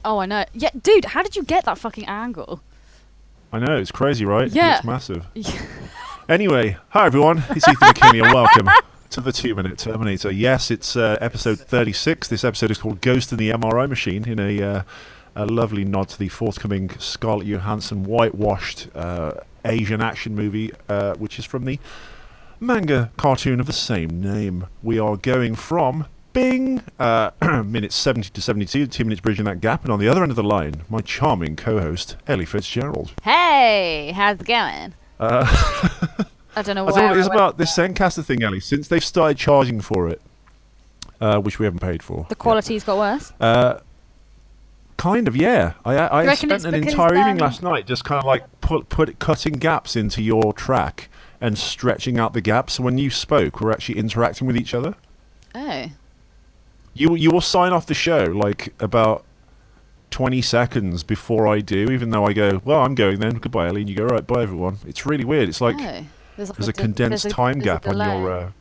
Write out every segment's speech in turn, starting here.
Oh, I know. Yeah, dude, how did you get that fucking angle? I know, it's crazy, right? Yeah. It's massive. Anyway, hi everyone. It's Ethan and Cameo. Welcome to the 2-Minute Terminator. Yes, it's episode 36. This episode is called Ghost in the MRI Machine, in a lovely nod to the forthcoming Scarlett Johansson whitewashed Asian action movie, which is from the manga cartoon of the same name. We are going from Bing, minutes 70 to 72, 2 minutes bridging that gap, and on the other end of the line, my charming co-host, Ellie Fitzgerald. Hey, how's it going? I don't know what it is about this Zencaster thing, Ellie. Since they've started charging for it, which we haven't paid for. The quality's got worse? Kind of, yeah. I spent an entire evening last night just kind of like cutting gaps into your track and stretching out the gaps. So when you spoke, we're actually interacting with each other. Oh. You will sign off the show like about 20 seconds before I do, even though I go, well, I'm going then, goodbye Ellie, and you go, right, bye everyone. It's really weird. It's like there's a condensed time gap on your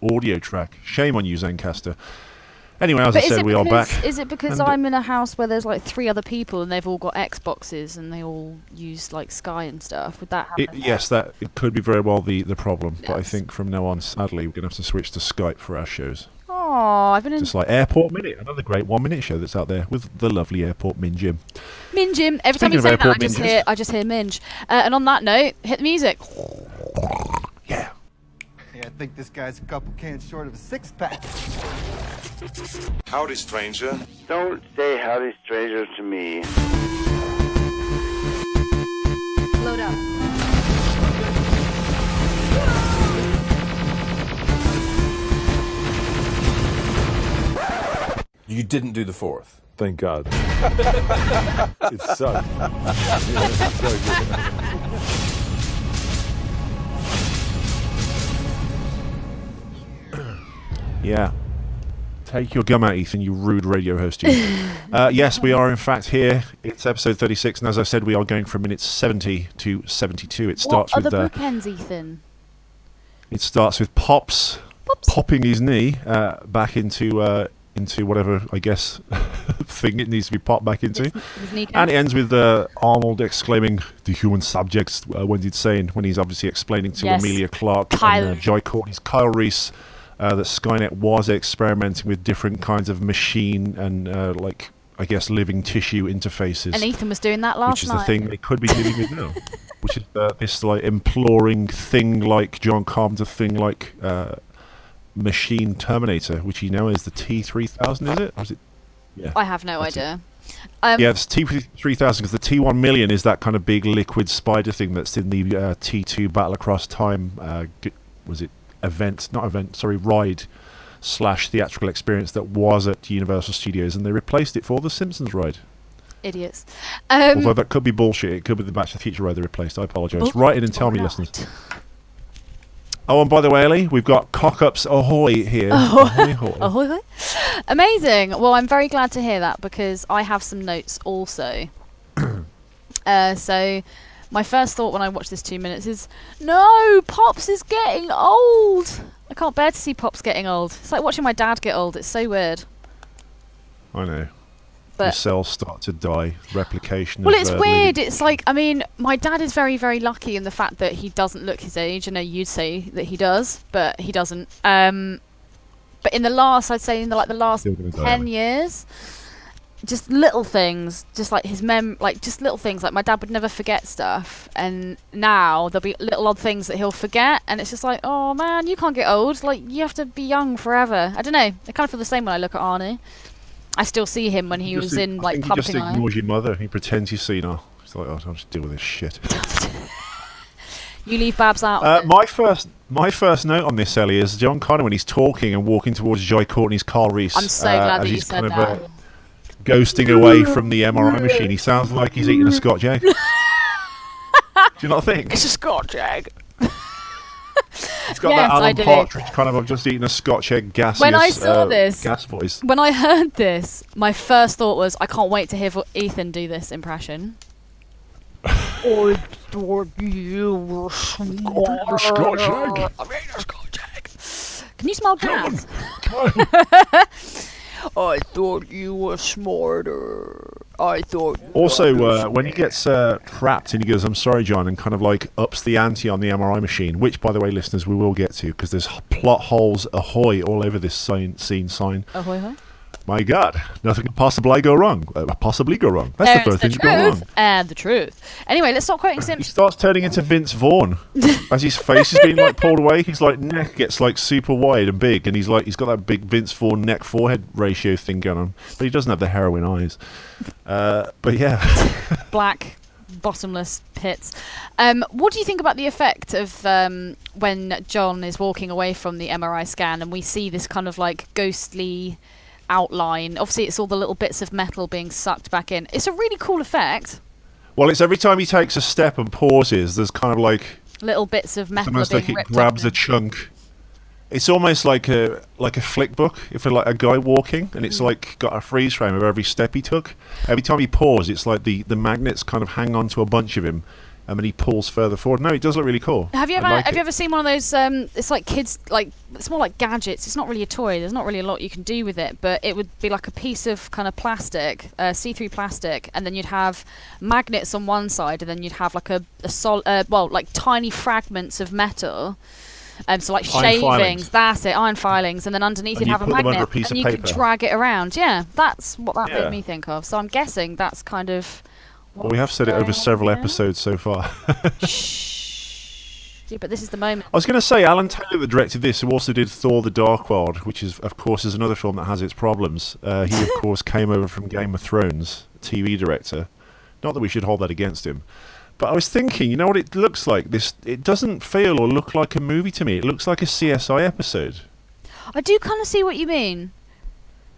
audio track. Shame on you, Zencaster. Anyway, as I said, we are back. Is it because I'm in a house where there's like 3 other people and they've all got Xboxes and they all use like Sky and stuff? Would that happen? Yes, it could be very well the problem, but I think from now on, sadly, we're going to have to switch to Skype for our shows. Oh, I've been just like Airport Minute, another great 1-minute show that's out there with the lovely Airport Min Jim. Min Jim. Every time you say that, I just hear Minge. And on that note, hit the music. Yeah. I think this guy's a couple cans short of a 6-pack. Howdy, stranger. Don't say howdy, stranger to me. Load up. You didn't do the 4th. Thank God. It sucked. Yeah. Take your gum out, Ethan, you rude radio host. Yes, we are in fact here. It's episode 36, and as I said, we are going from minutes 70 to 72. It starts with the bookends, Ethan. It starts with Pops popping his knee back into whatever, I guess, thing it needs to be popped back into. And it ends with Arnold exclaiming, "The human subjects," when he's obviously explaining to Emilia Clarke and Jai Courtney's Kyle Reese that Skynet was experimenting with different kinds of machine and, I guess, living tissue interfaces. And Ethan was doing that last night. Which is the thing they could be dealing with now. Which is this, imploring thing like John Carpenter thing like machine Terminator, which he now is the T-3000, is it? Or is it? Yeah. I have no idea. Yeah, it's T-3000 because the T-1000 is that kind of big liquid spider thing that's in the T2 Battle Across Time. Was it ride / theatrical experience that was at Universal Studios, and they replaced it for the Simpsons ride. Idiots. Although that could be bullshit. It could be the Back to the Future ride they replaced. I apologise. Write in and tell me, listeners. Oh, and by the way, Ellie, we've got Cock-Ups Ahoy here. Ahoy, ahoy. Ahoy, ahoy. Amazing. Well, I'm very glad to hear that because I have some notes also. So, my first thought when I watch this 2 minutes is, no, Pops is getting old. I can't bear to see Pops getting old. It's like watching my dad get old. It's so weird. I know. Your cells start to die. Replication. Well, it's weird. It's like, I mean, my dad is very, very lucky in the fact that he doesn't look his age. I know you'd say that he does, but he doesn't. But in the last 10 years, just little things, just like his just little things. Like my dad would never forget stuff, and now there'll be little odd things that he'll forget, and it's just like, oh man, you can't get old. Like you have to be young forever. I don't know. I kind of feel the same when I look at Arnie. I still see him when he was in Pumping Iron. He just ignores your mother. He pretends he's seen her. He's like, oh, I'll just deal with this shit. You leave Babs out. My first note on this, Ellie, is John Connor when he's talking and walking towards Jai Courtney's Carl Reese. I'm so glad that you said that. Ghosting away from the MRI machine. He sounds like he's eating a Scotch Egg. Do you not think? It's a Scotch Egg. It's got that Alan Partridge kind of, I've just eaten a Scotch Egg gaseous when I saw this, gas voice. When I heard this, my first thought was, I can't wait to hear Ethan do this impression. I thought you were smart. A Scotch Egg. I made a Scotch Egg. Can you smell gas? Come on. I thought you were smarter. I thought. Also, when he gets trapped and he goes, "I'm sorry, John," and kind of like ups the ante on the MRI machine, which, by the way, listeners, we will get to because there's plot holes ahoy all over this scene sign. Ahoy, hoy. My God, nothing can possibly go wrong. Possibly go wrong. That's the first thing to go wrong. And the truth. Anyway, let's stop quoting He Simpsons. starts turning into Vince Vaughn as his face is being like pulled away. His like neck gets like super wide and big, and he's got that big Vince Vaughn neck forehead ratio thing going on, but he doesn't have the heroin eyes. But yeah, Black, bottomless pits. What do you think about the effect of when John is walking away from the MRI scan and we see this kind of like ghostly outline? Obviously, it's all the little bits of metal being sucked back in. It's a really cool effect. well, it's every time he takes a step and pauses, there's kind of like Little bits of metal almost being like it ripped grabs off. a chunk. It's almost like a flick book, if like a guy walking, and it's like got a freeze frame of every step he took. Every time he pauses, it's like the magnets kind of hang on to a bunch of him, and then he pulls further forward. No, it does look really cool. Have you I ever like have it. you ever seen one of those? It's like kids, like it's more like gadgets. It's not really a toy. There's not really a lot you can do with it, but it would be like a piece of kind of plastic, see-through plastic, and then you'd have magnets on one side, and then you'd have like like tiny fragments of metal. So like Iron shavings, filings. that's it, iron filings, and then underneath And you'd you have a put them under magnet, a piece and of you could paper. drag it around. Yeah, that's what that Yeah. made me think of. So I'm guessing that's kind of. Well, we have said it over several episodes so far. Shh. Yeah, but this is the moment. I was going to say, Alan Taylor that directed this, who also did Thor: The Dark World, which is, of course, is another film that has its problems. He, of course, came over from Game of Thrones, TV director. Not that we should hold that against him. But I was thinking, you know what it looks like? It doesn't feel or look like a movie to me. It looks like a CSI episode. I do kind of see what you mean.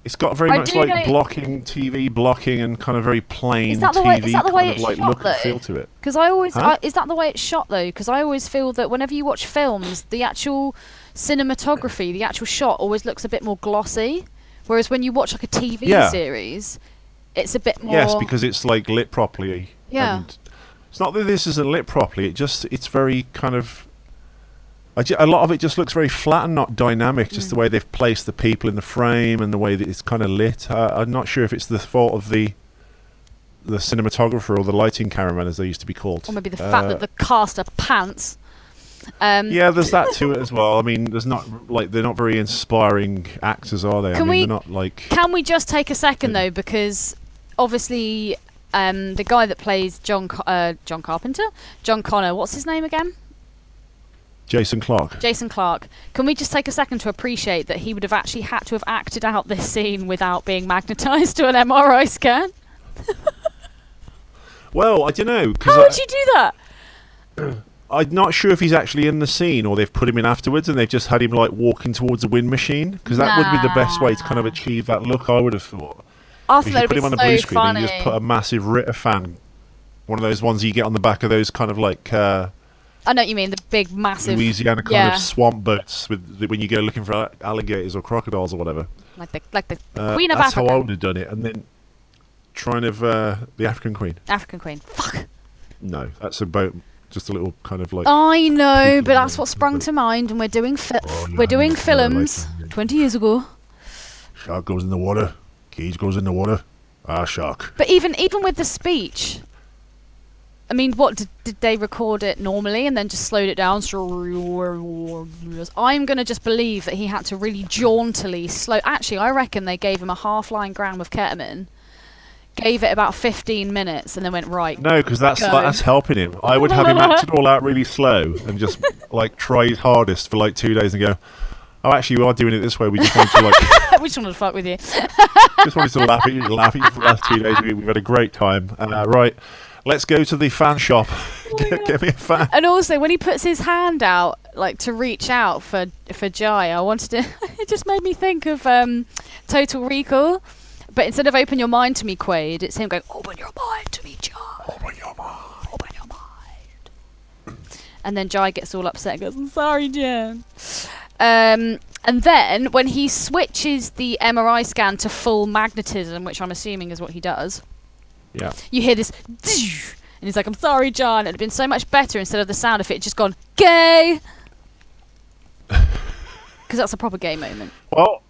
It's got very I much do like know- blocking TV, blocking, and kind of very plain Is that the TV way- is that the way kind of it's like shot, look and though? feel to it. Because I always Huh? is that the way it's shot though? Because I always feel that whenever you watch films, the actual cinematography, the actual shot, always looks a bit more glossy. Whereas when you watch like a TV Yeah. series, it's a bit more. Yes, because it's like lit properly. Yeah. And it's not that this isn't lit properly. It's very kind of. A lot of it just looks very flat and not dynamic. Just the way they've placed the people in the frame and the way that it's kind of lit. I'm not sure if it's the fault of the cinematographer or the lighting cameraman, as they used to be called. or maybe the fact that the cast are pants. Yeah, there's that to it as well. I mean, there's not like they're not very inspiring actors, are they? Can they're not like. Can we just take a second though, because obviously the guy that plays John Carpenter, John Connor, what's his name again? Jason Clarke. Jason Clarke. Can we just take a second to appreciate that he would have actually had to have acted out this scene without being magnetised to an MRI scan? Well, I don't know. How would you do that? I'm not sure if he's actually in the scene or they've put him in afterwards and they've just had him like walking towards a wind machine, because that would be the best way to kind of achieve that look, I would have thought. I If thought you it'd put be him on a blue so screen and funny. you just put a massive Ritter fan, one of those ones you get on the back of those kind of like I know what you mean, the big, massive... Louisiana kind yeah, of swamp boats when you go looking for alligators or crocodiles or whatever. like the Queen of that's Africa. how I would have done it. And then trying of the African Queen. African Queen. Fuck. No, that's a boat. Just a little kind of like. I know, people but that's in what sprung the- to mind, and we're doing Oh, we're doing no, films like- 20 years ago. Shark goes in the water. Cage goes in the water. Shark. But even with the speech, I mean, what did they record it normally and then just slowed it down? I'm gonna just believe that he had to really jauntily slow. Actually, I reckon they gave him a half-line gram of ketamine, gave it about 15 minutes, and then went right. No, because that's Go. that's helping him. I would have him act it all out really slow and just like try his hardest for like 2 days and go, oh, actually, we are doing it this way. We just wanted to like We just wanted to fuck with you. just wanted to laugh at you for the last 2 days. We've had a great time. Right, let's go to the fan shop. Get me a fan. And also, when he puts his hand out, like to reach out for Jai, I wanted to. It just made me think of Total Recall, but instead of "Open your mind to me, Quaid," it's him going, "Open your mind to me, Jai. Open your mind. Open your mind." And then Jai gets all upset and goes, "I'm sorry, Jen." And then when he switches the MRI scan to full magnetism, which I'm assuming is what he does, Yeah. you hear this, and he's like, "I'm sorry, John." It'd have been so much better instead of the sound if it had just gone gay, because that's a proper gay moment. Well,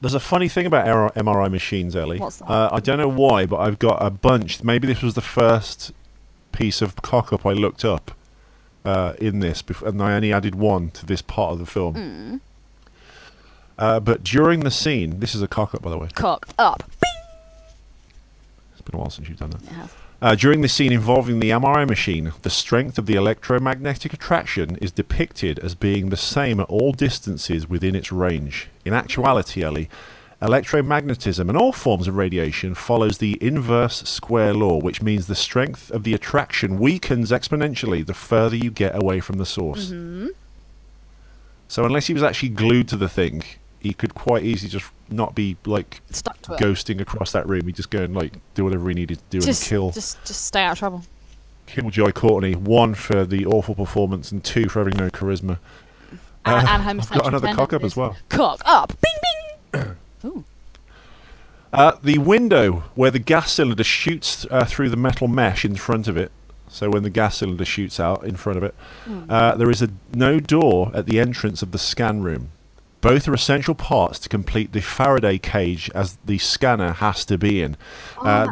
There's a funny thing about MRI machines, Ellie. What's that? I don't know why, but I've got a bunch. Maybe this was the first piece of cock-up I looked up in this, and I only added one to this part of the film. But during the scene, this is a cock-up, by the way. Cock up. It's been a while since you've done that. It has. During the scene involving the MRI machine, the strength of the electromagnetic attraction is depicted as being the same at all distances within its range. In actuality, Ellie, electromagnetism and all forms of radiation follows the inverse square law, which means the strength of the attraction weakens exponentially the further you get away from the source. Mm-hmm. So unless he was actually glued to the thing, he could quite easily just not be like Stuck to it. ghosting across that room. He'd just go and like do whatever he needed to do and kill Just stay out of trouble. Joy Courtney. 1 for the awful performance and 2 for having no charisma. And I've homosexual got another cock up tendencies. as well. Cock up. Bing bing. Ooh. The window where the gas cylinder shoots through the metal mesh in front of it. So when the gas cylinder shoots out in front of it, there is no door at the entrance of the scan room. Both are essential parts to complete the Faraday cage as the scanner has to be in.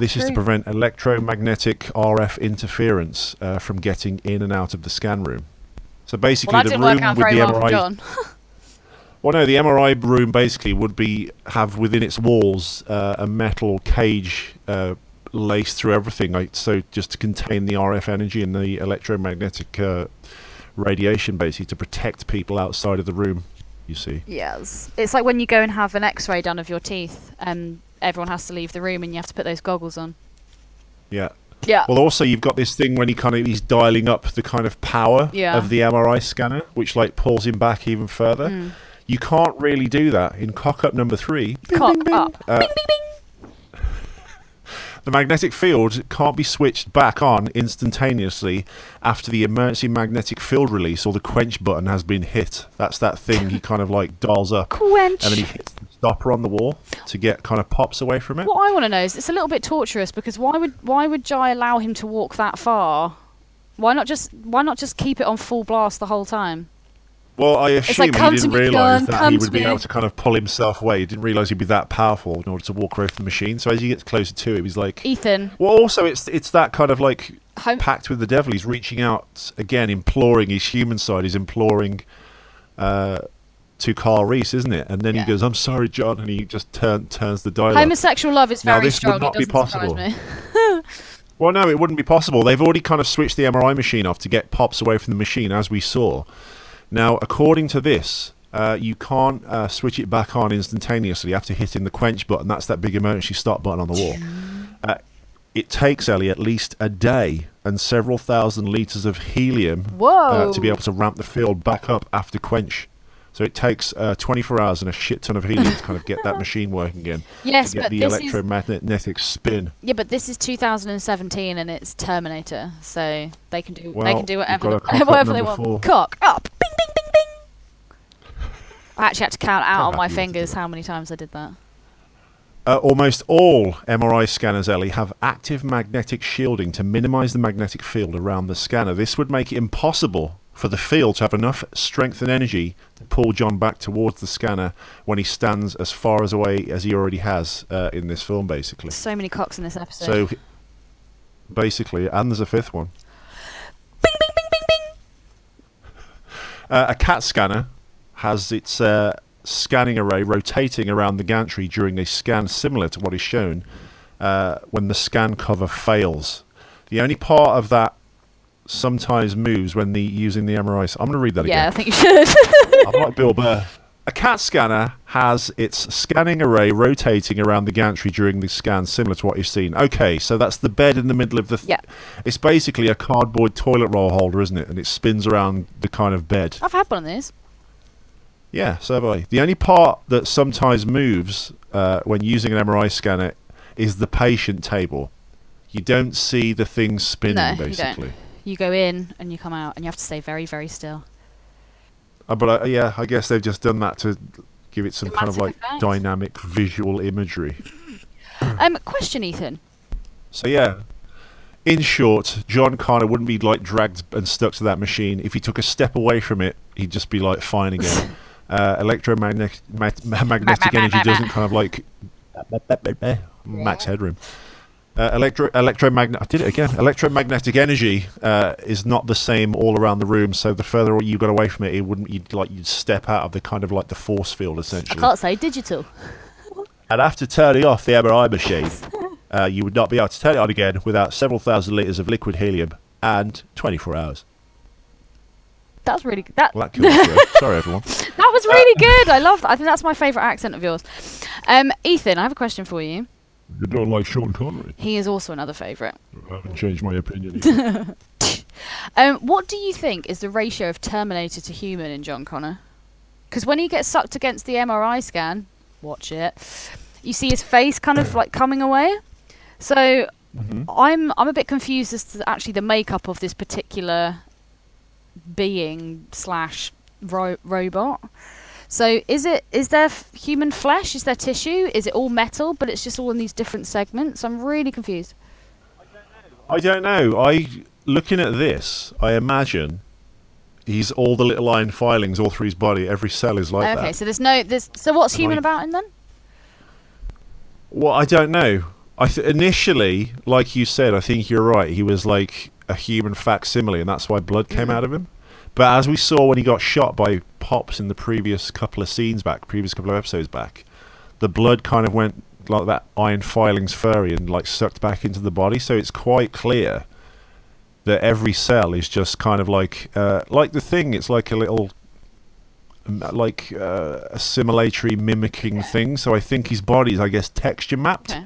This is to prevent electromagnetic RF interference from getting in and out of the scan room. So basically, Well, that the didn't room work out with very the well for MRI. John. Well, no, the MRI room basically would have within its walls a metal cage laced through everything, like, so just to contain the RF energy and the electromagnetic radiation, basically to protect people outside of the room. You see. Yes. It's like when you go and have an X-ray done of your teeth, and everyone has to leave the room, and you have to put those goggles on. Yeah. Yeah. Well, also you've got this thing when he's dialing up the kind of power of the MRI scanner, which like pulls him back even further. You can't really do that in cock-up number 3. Cock up. Bing bing bing. The magnetic field can't be switched back on instantaneously after the emergency magnetic field release or the quench button has been hit. That's that thing he kind of like dials up. Quench. And then he hits the stopper on the wall to get kind of pops away from it. What I want to know is, it's a little bit torturous, because why would Jai allow him to walk that far? Why not just keep it on full blast the whole time? Well, I assume like, come he to didn't me, realise John, that come he to would be me. able to kind of pull himself away. He didn't realise he'd be that powerful in order to walk away from the machine. So as he gets closer to it, he's like... Ethan. Well, also, it's that kind of like pact with the devil. He's reaching out, again, imploring his human side. He's imploring to Carl Reese, isn't it? And then he goes, "I'm sorry, John," and he just turns the dial up. Homosexual love is Now, very this strong. would not It be doesn't surprise possible. me. Well, no, it wouldn't be possible. They've already kind of switched the MRI machine off to get pops away from the machine, as we saw. Now, according to this, you can't switch it back on instantaneously after hitting the quench button. That's that big emergency stop button on the wall. It takes, Ellie, at least a day and several thousand litres of helium to be able to ramp the field back up after quench. So it takes 24 hours and a shit ton of helium to kind of get that machine working again. Yes, to get but the electromagnetic spin. Yeah, but this is 2017 and it's Terminator, so they can do Well, whatever you've got a cock up whatever they number want. 4. Cock up, bing bing bing bing. I actually had to count out on my happy with fingers it. how many times I did that. Almost all MRI scanners, Ellie, have active magnetic shielding to minimise the magnetic field around the scanner. This would make it impossible for the field to have enough strength and energy to pull John back towards the scanner when he stands as far as away as he already has in this film, basically. So many cocks in this episode. So, basically, and there's a 5th one. Bing bing bing bing bing. A CAT scanner has its scanning array rotating around the gantry during a scan similar to what is shown when the scan cover fails. The only part of that sometimes moves when using the MRI. I'm going to read that again. Yeah, I think you should. I'm like Bill Burr. A CAT scanner has its scanning array rotating around the gantry during the scan, similar to what you've seen. Okay, so that's the bed in the middle of the... Yeah. It's basically a cardboard toilet roll holder, isn't it? And it spins around the kind of bed. I've had one of these. Yeah, so have I. The only part that sometimes moves when using an MRI scanner is the patient table. You don't see the thing spinning, No, basically. you don't. You go in and you come out, and you have to stay very, very still. But yeah, I guess they've just done that to give it some kind of like Dramatic effect. dynamic visual imagery. Question, Ethan. So yeah, in short, John Connor wouldn't be like dragged and stuck to that machine. If he took a step away from it, he'd just be like fine again. Electromagnetic energy doesn't kind of like max headroom. Electromagnetic. I did it again. Electromagnetic energy is not the same all around the room. So the further you got away from it, you'd step out of the kind of like the force field essentially. I can't say digital. And after turning off the MRI machine, you would not be able to turn it on again without several thousand litres of liquid helium and 24 hours. That's really good. Well, that killed the joke. Sorry, everyone. That was really good. I love that. I think that's my favourite accent of yours. Ethan, I have a question for you. You don't like Sean Connery? He is also another favourite. I haven't changed my opinion either. What do you think is the ratio of Terminator to human in John Connor? Because when he gets sucked against the MRI scan, watch it, you see his face kind of like coming away. So I'm a bit confused as to actually the makeup of this particular being / robot. So is there human flesh? Is there tissue? Is it all metal, but it's just all in these different segments? I'm really confused. I don't know. Looking at this, I imagine he's all the little iron filings all through his body. Every cell is like that. Okay, so so what's human about him then? Well, I don't know. Initially, like you said, I think you're right. He was like a human facsimile, and that's why blood came out of him. But as we saw when he got shot by Pops in the previous couple of episodes back, the blood kind of went like that iron filings furry and like sucked back into the body. So it's quite clear that every cell is just kind of like the thing. It's like a little like a simulatory mimicking thing. So I think his body is, I guess, texture mapped,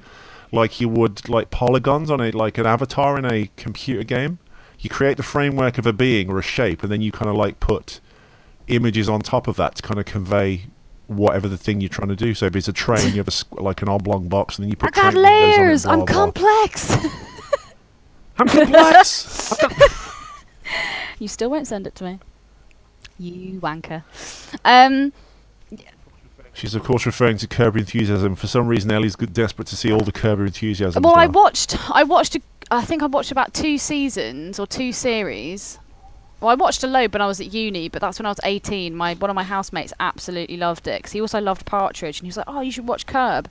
like you would like polygons on like an avatar in a computer game. You create the framework of a being or a shape, and then you kind of like put images on top of that to kind of convey whatever the thing you're trying to do. So if it's a train, you have like an oblong box, and then you put. I got layers. I'm complex. I'm complex. You still won't send it to me. You wanker. She's of course referring to Curb Your Enthusiasm. For some reason, Ellie's desperate to see all the Curb Your Enthusiasm. Well, I watched about 2 seasons or 2 series. Well, I watched a load when I was at uni, but that's when I was 18. One of my housemates absolutely loved it because he also loved Partridge, and he was like, "Oh, you should watch Curb."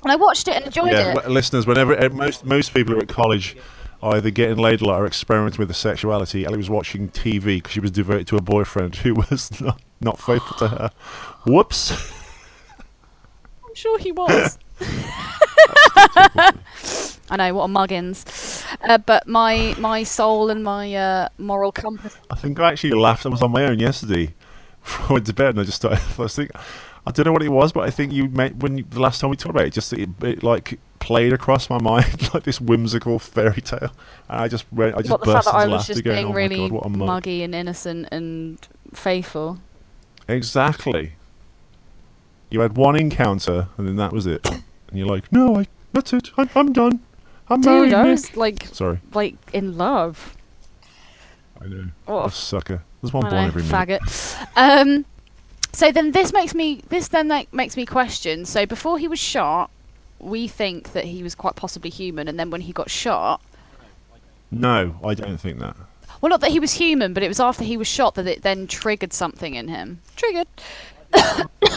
And I watched it and enjoyed it. Listeners, whenever most people are at college, either getting laid a lot or experimenting with their sexuality, Ellie was watching TV because she was devoted to a boyfriend who was not faithful to her. Whoops. I'm sure he was. I know, what a muggins. But my soul and my moral compass. I think I actually laughed. I was on my own yesterday before I went to bed, and I just started. I don't know what it was, but I think the last time we talked about it, it like played across my mind like this whimsical fairy tale, and I just burst into laughter. The fact that I was just being really muggy and innocent and faithful. Exactly. You had one encounter, and then that was it. And you're like, no, that's it. I'm done. I'm married. Dude, I was like in love. I know. What a sucker. There's one born every minute. Faggot. So then this makes me question. So before he was shot, we think that he was quite possibly human, and then when he got shot... No, I don't think that. Well, not that he was human, but it was after he was shot that it then triggered something in him. Triggered.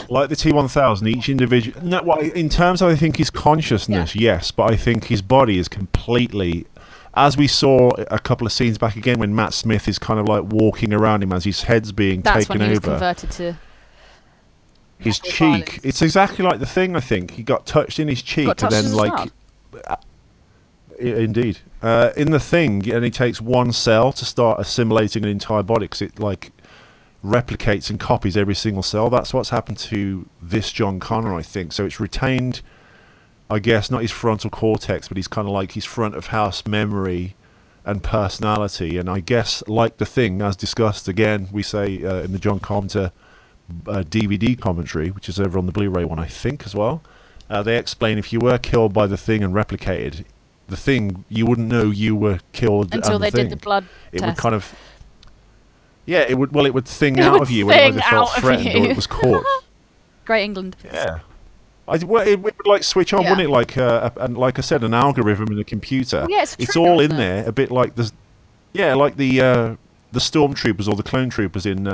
Like the T-1000, each individual... No, well, in terms of, I think, his consciousness, yes, but I think his body is completely... As we saw a couple of scenes back again when Matt Smith is kind of like walking around him as his head's being taken over. That's when he was converted to... His cheek. Violence. It's exactly like the thing, I think. He got touched in his cheek and then like... Indeed. In the thing, and he takes one cell to start assimilating an entire body because it like replicates and copies every single cell. That's what's happened to this John Connor, I think. So it's retained, I guess, not his frontal cortex, but he's kind of like his front of house memory and personality. And I guess, like the thing, as discussed again, we say in the John Carpenter DVD commentary, which is over on the Blu-ray one, I think, as well. They explain if you were killed by the thing and replicated, the thing, you wouldn't know you were killed until they did the blood test. It would kind of... Yeah, it would thing out of you when it either felt threatened or it was caught. Great England. Yeah. It would like switch on, wouldn't it? Like, and like I said, an algorithm in a computer. Well, yeah, it's all in there, a bit like the... Yeah, like the stormtroopers or the clone troopers in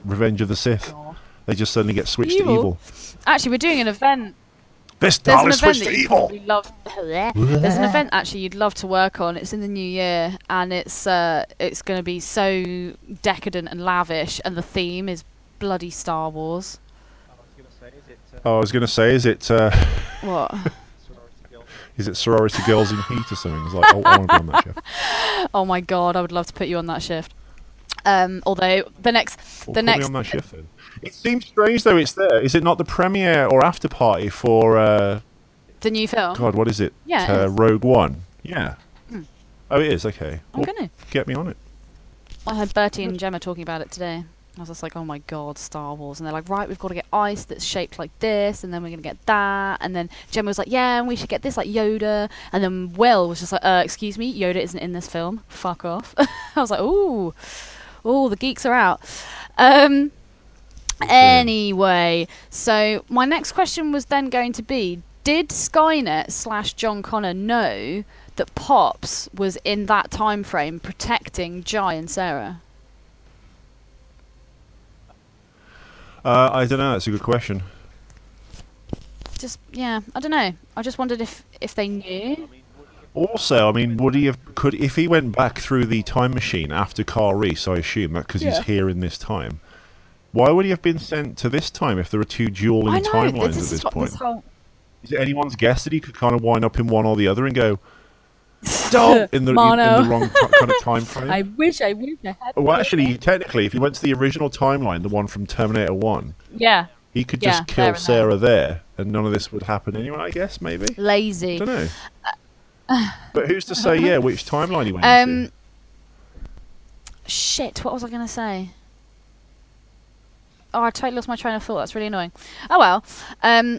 Revenge of the Sith. They just suddenly get switched to evil. Actually, we're doing an event. This There's doll an is event switched that to you evil. probably love. There's an event actually you'd love to work on. It's in the new year, and it's going to be so decadent and lavish, and the theme is bloody Star Wars. Oh, I was going to say, is it What? is it sorority girls in heat or something? It's like, I want to be on that shift. Oh my god, I would love to put you on that shift. Although the next Put me on that shift then. It seems strange though. It's there. Is it not the premiere or after party for the new film? God, what is it? Yeah, it is. Rogue One. Yeah. Oh, it is. Okay. I'm gonna. Get me on it. I heard Bertie and Gemma talking about it today. I was just like, oh my god, Star Wars. And they're like, right, we've got to get ice that's shaped like this, and then we're going to get that. And then Gemma was like, yeah, and we should get this like Yoda. And then Will was just like, excuse me, Yoda isn't in this film. Fuck off. I was like, ooh, the geeks are out. Anyway, so my next question was then going to be, did Skynet / John Connor know that Pops was in that time frame protecting Jai and Sarah? I don't know. That's a good question. I don't know. I just wondered if they knew. Also, I mean, would he have if he went back through the time machine after Carl Reese? I assume that because he's here in this time. Why would he have been sent to this time if there are two dueling timelines at this point? Is it anyone's guess that he could kind of wind up in one or the other and go in the wrong kind of time frame? I wish I had. Well, actually, technically, if he went to the original timeline, the one from Terminator 1, he could just kill Sarah there, and none of this would happen anyway. I guess maybe. Lazy. I don't know. But who's to say? Which timeline he went into? Shit. What was I going to say? Oh, I totally lost my train of thought. That's really annoying. Oh well.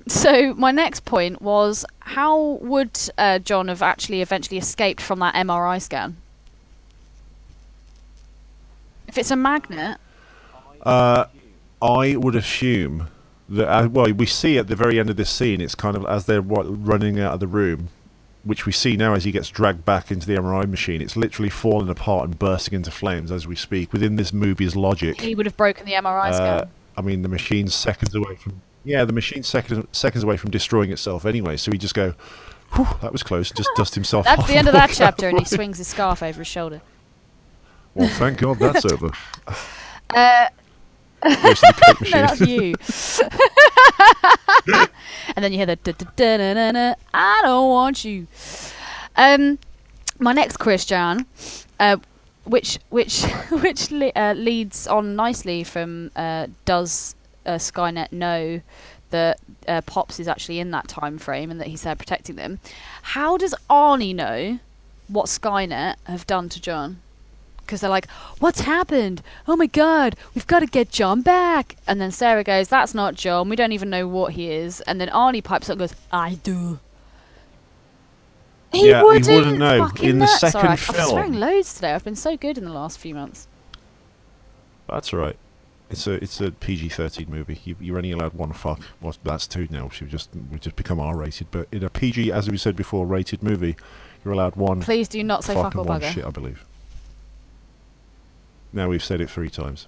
So my next point was, how would John have actually eventually escaped from that MRI scan? If it's a magnet. I would assume that. Well, we see at the very end of this scene, it's kind of as they're running out of the room, which we see now as he gets dragged back into the MRI machine. It's literally falling apart and bursting into flames as we speak. Within this movie's logic, he would have broken the MRI scan. I mean, the machine's seconds away from seconds away from destroying itself anyway. So he just go, whew, that was close, and just dust himself off. That's the end of that chapter, and he swings his scarf over his shoulder. Well, thank God that's over. No, that's you. And then you hear the da-da-da-da-da-da, I don't want you. My next question, which leads on nicely from does Skynet know that Pops is actually in that time frame and that he's there protecting them? How does Arnie know what Skynet have done to John? Because they're like, what's happened? Oh my god, we've got to get John back. And then Sarah goes, that's not John, we don't even know what he is. And then Arnie pipes up and goes, I do. He wouldn't know. In the second film. I'm swearing loads today. I've been so good in the last few months. That's all right. It's a PG-13 movie. You're only allowed one fuck. Well, that's two now. We just become R-rated. But in a PG, as we said before, rated movie, you're allowed one. Please do not say fuck or one bugger. Shit, I believe. Now we've said it 3 times.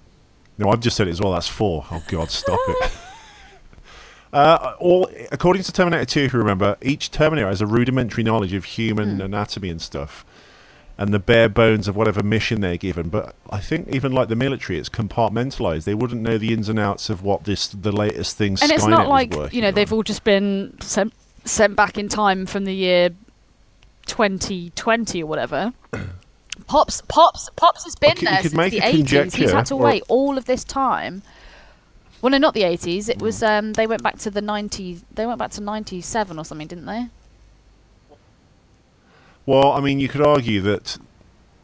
No, I've just said it as well. That's 4. Oh God, stop it. According to Terminator 2, if you remember, each Terminator has a rudimentary knowledge of human anatomy and stuff, and the bare bones of whatever mission they're given. But I think even like the military, it's compartmentalized. They wouldn't know the ins and outs of what the latest thing. And Skynet it's not like they've all just been sent back in time from the year 2020 or whatever. Pops has been there since the 80s. He's had to wait all of this time. Well, no, not the 80s. It was they went back to the 90s. They went back to 97 or something, didn't they? Well, I mean, you could argue that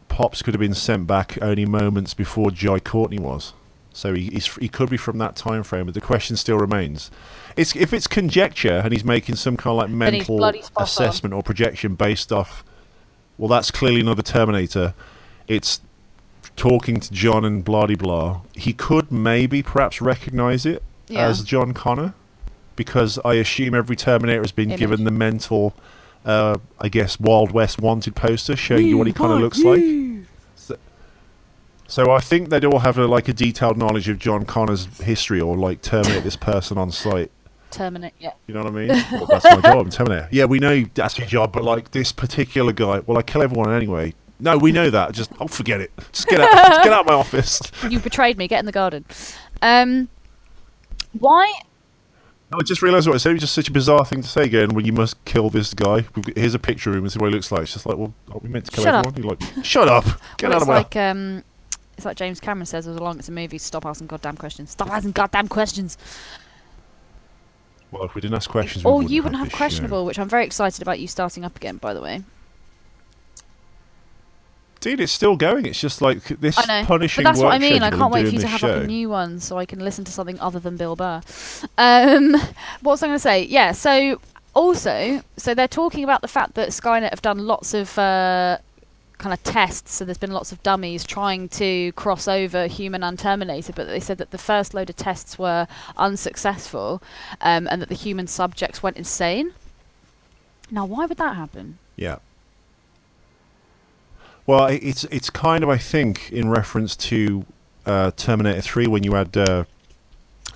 Pops could have been sent back only moments before Jai Courtney was. So he could be from that time frame, but the question still remains. If it's conjecture and he's making some kind of like mental assessment or projection based off, well, that's clearly another Terminator. It's talking to John and blah-de-blah. He could maybe perhaps recognise it as John Connor, because I assume every Terminator has been given the mental, I guess, Wild West wanted poster showing you what he kind of looks like. So I think they'd all have a detailed knowledge of John Connor's history, or like terminate this person on site. Terminate, yeah. You know what I mean? Well, that's my job, Terminator. Yeah, we know that's your job, but like this particular guy, well, I kill everyone anyway. No, we know that. Just, forget it. Just get out. Just get out of my office. You've betrayed me. Get in the garden. Why? No, I just realised what I said. It was just such a bizarre thing to say again. When you must kill this guy. Here's a picture of him. This is what he looks like. It's just like, well, are we meant to kill everyone? You're like, shut up. Get out of my. It's like James Cameron says, as long as it's a movie, stop asking goddamn questions. Stop asking goddamn questions. Well, if we didn't ask questions, or we you wouldn't have this, questionable, which I'm very excited about you starting up again, by the way. Dude, it's still going. It's just like this punishing. But that's what I mean. I schedule can't wait of for you to doing have this like a show. new one so I can listen to something other than Bill Burr. What was I going to say? Yeah. So they're talking about the fact that Skynet have done lots of kind of tests. So there's been lots of dummies trying to cross over human and Terminator, but they said that the first load of tests were unsuccessful, and that the human subjects went insane. Now, why would that happen? Yeah. Well, it's kind of, I think, in reference to Terminator 3 when you had the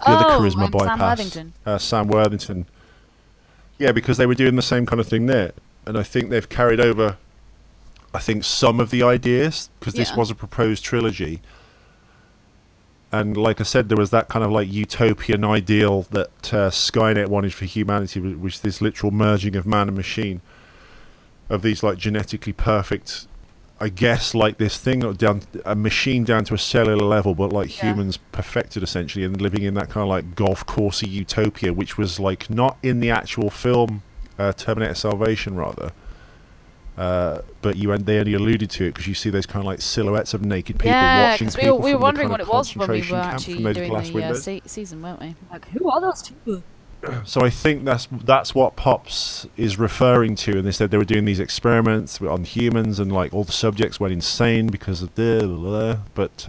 other charisma bypass. Sam Worthington. Yeah, because they were doing the same kind of thing there. And I think they've carried over, I think, some of the ideas, because this was a proposed trilogy. And like I said, there was that kind of like utopian ideal that Skynet wanted for humanity, which is this literal merging of man and machine, of these like genetically perfect, I guess, like this thing, a machine down to a cellular level, but like humans perfected essentially, and living in that kind of like golf coursey utopia, which was like not in the actual film Terminator Salvation, rather. But they only alluded to it because you see those kind of like silhouettes of naked people watching people. We were wondering what it was when we were actually doing the season, weren't we? Like, who are those people? So I think that's what Pops is referring to, and they said they were doing these experiments on humans, and like all the subjects went insane because of but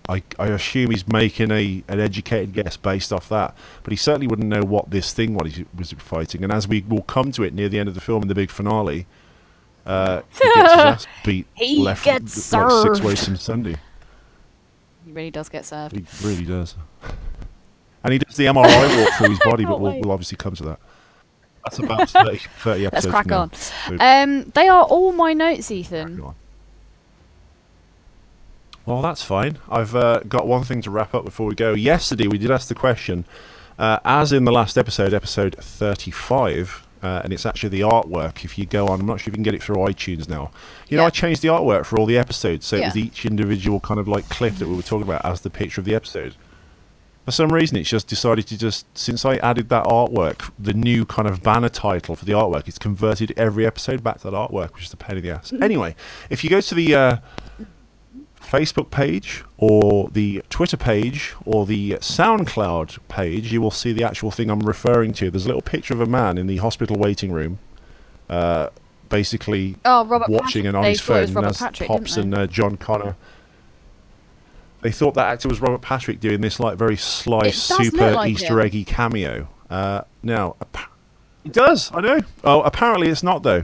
I assume he's making an educated guess based off that, but he certainly wouldn't know what this thing was fighting. And as we will come to it near the end of the film in the big finale, he gets his ass beat like 6 ways from Sunday. He really does get served. He really does. And he does the MRI walk through his body, but we'll obviously come to that. That's about 30 episodes. Let's crack now. on. So they are all my notes, Ethan. Well, that's fine. I've got one thing to wrap up before we go. Yesterday, we did ask the question, as in the last episode 35, and it's actually the artwork. If you go on, I'm not sure if you can get it through iTunes now. You know, I changed the artwork for all the episodes, so it was each individual kind of like clip that we were talking about as the picture of the episode. For some reason, it's just decided to since I added that artwork, the new kind of banner title for the artwork, it's converted every episode back to that artwork, which is a pain in the ass. Anyway, if you go to the Facebook page, or the Twitter page, or the SoundCloud page, you will see the actual thing I'm referring to. There's a little picture of a man in the hospital waiting room, basically watching and on his phone, and as Pops and John Connor. They thought that actor was Robert Patrick doing this like very sly, super like Easter eggy cameo. Now, it does, I know. Oh, apparently it's not, though.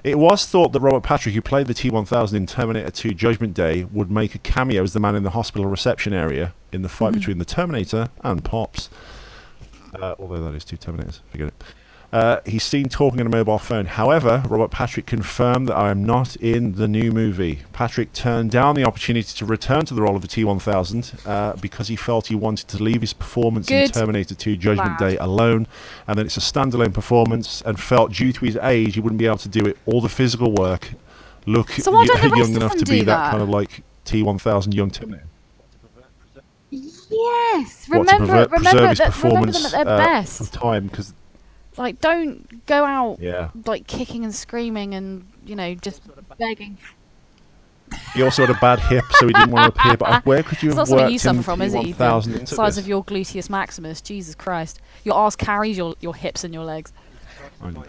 It was thought that Robert Patrick, who played the T-1000 in Terminator 2 Judgment Day, would make a cameo as the man in the hospital reception area in the fight between the Terminator and Pops. Although that is 2 Terminators, forget it. He's seen talking on a mobile phone. However, Robert Patrick confirmed that I am not in the new movie. Patrick turned down the opportunity to return to the role of the T-1000 because he felt he wanted to leave his performance in Terminator 2 Judgment Day alone, and that it's a standalone performance, and felt due to his age he wouldn't be able to do it all the physical work, look young enough to be that kind of like T-1000 young Terminator. Yes, remember them at their best. For time, because like, don't go out like kicking and screaming and, you know, just begging. He also had a bad hip, so he didn't want to appear. But where could you have worked you suffer from, is it, Ethan? The size of your gluteus maximus, Jesus Christ. Your arse carries your hips and your legs. The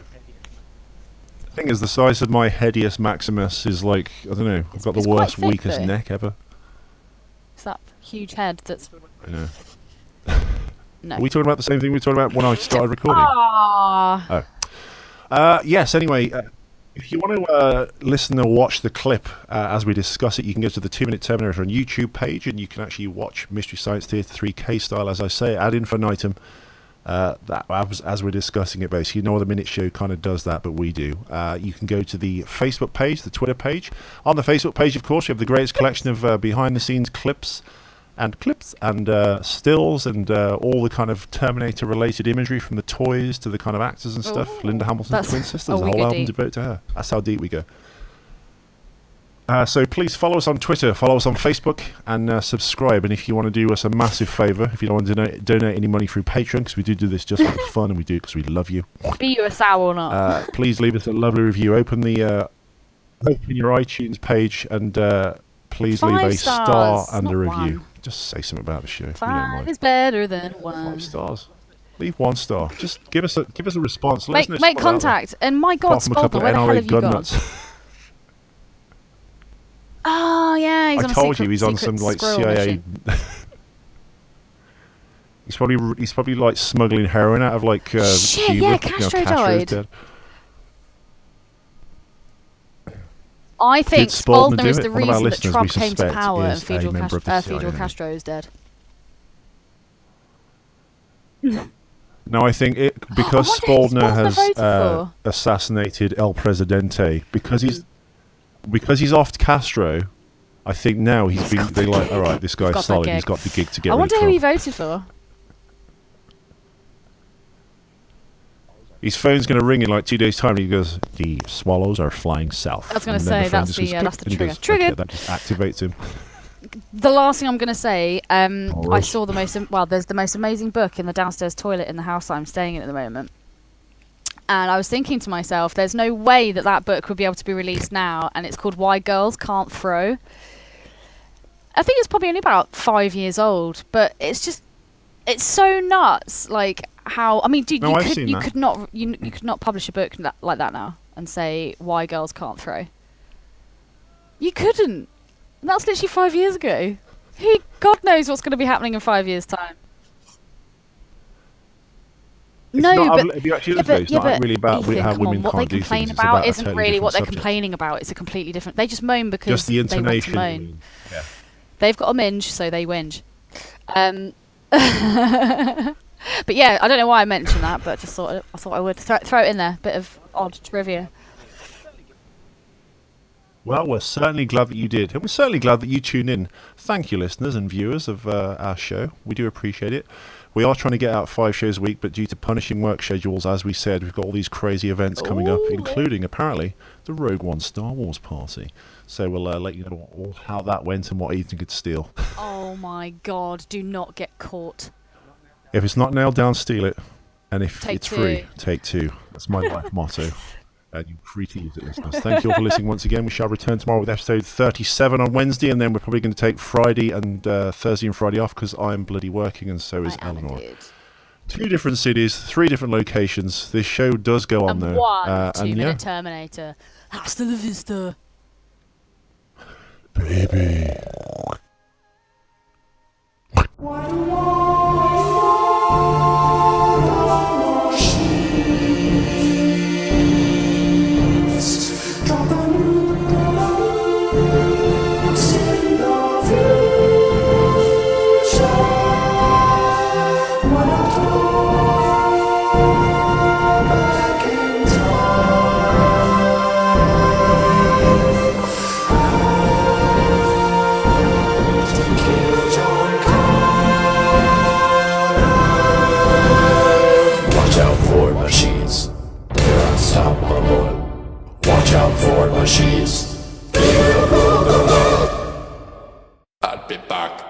thing is, the size of my headius maximus is like, I don't know, I've got the worst, weakest neck ever. It's that huge head that's... I know. No. Are we talking about the same thing we were talking about when I started recording? Oh. Yes, anyway, If you want to listen or watch the clip as we discuss it, you can go to the 2 Minute Terminator on YouTube page, and you can actually watch Mystery Science Theater 3K style, as I say, ad infinitum. That as we're discussing it, basically, no other minute show kind of does that, but we do. You can go to the Facebook page, the Twitter page. On the Facebook page, of course, you have the greatest collection of behind-the-scenes clips and stills and all the kind of Terminator-related imagery, from the toys to the kind of actors and stuff. Linda Hamilton's twin sisters, the whole album devoted to her. That's how deep we go. So please follow us on Twitter, follow us on Facebook, and subscribe. And if you want to do us a massive favour, if you don't want to donate any money through Patreon, because we do this just for fun, and we do it because we love you. Be you a sour or not. Please leave us a lovely review. Open your iTunes page, and please leave a star and a review. One. Just say something about the show. 5 is better than 1. 5 stars. Leave 1 star. Just give us a response. Make contact. And my God, Spalding, where the hell have you gone? Oh yeah, he's on a I told you he's on some like CIA. he's probably like smuggling heroin out of like shit, Cuba. yeah, Castro died. Dead. I think Spalding is the reason that listeners Trump came to power and Fidel Fidel Castro is dead. No, I think because Spalding has assassinated El Presidente, because he's off Castro. I think now they're like, all right, this guy's solid. He's got the gig to get. I wonder who he voted for. His phone's going to ring in like 2 days' time, and he goes, "The swallows are flying south." I was going to say that's the trigger. Trigger. That just activates him. The last thing I'm going to say, I saw there's the most amazing book in the downstairs toilet in the house I'm staying in at the moment. And I was thinking to myself, there's no way that book would be able to be released now, and it's called Why Girls Can't Throw. I think it's probably only about 5 years old, but it's so nuts. Like how, I mean, dude, you could not publish a book like that now and say Why Girls Can't Throw. You couldn't. That's literally 5 years ago. God knows what's going to be happening in 5 years' time. It's not really about Ethan, how women what can't they do complain things. about It's isn't really what they're complaining about. It's a completely different. They just moan because just the they intonation. want to moan. Yeah. They've got a minge, so they whinge. But yeah, I don't know why I mentioned that, but I thought I would throw it in there. Bit of odd trivia. Well, we're certainly glad that you did, and we're certainly glad that you tuned in. Thank you, listeners and viewers of our show. We do appreciate it. We are trying to get out 5 shows a week, but due to punishing work schedules, as we said, we've got all these crazy events coming up, including, apparently, the Rogue One Star Wars party. So we'll let you know how that went and what Ethan could steal. Oh my God, do not get caught. If it's not nailed down, steal it. And if Take it's two. free, take 2. That's my life motto. And you're free to use it, listeners. Thank you all for listening once again. We shall return tomorrow with episode 37 on Wednesday, and then we're probably going to take Friday and Thursday and Friday off because I'm bloody working, and so is Eleanor. 2 different cities, 3 different locations. This show does go on, though. One 2-minute Terminator. Hasta la vista. Baby. Machines. They're unstoppable. Watch out for machines. They will rule the world. I'll be back.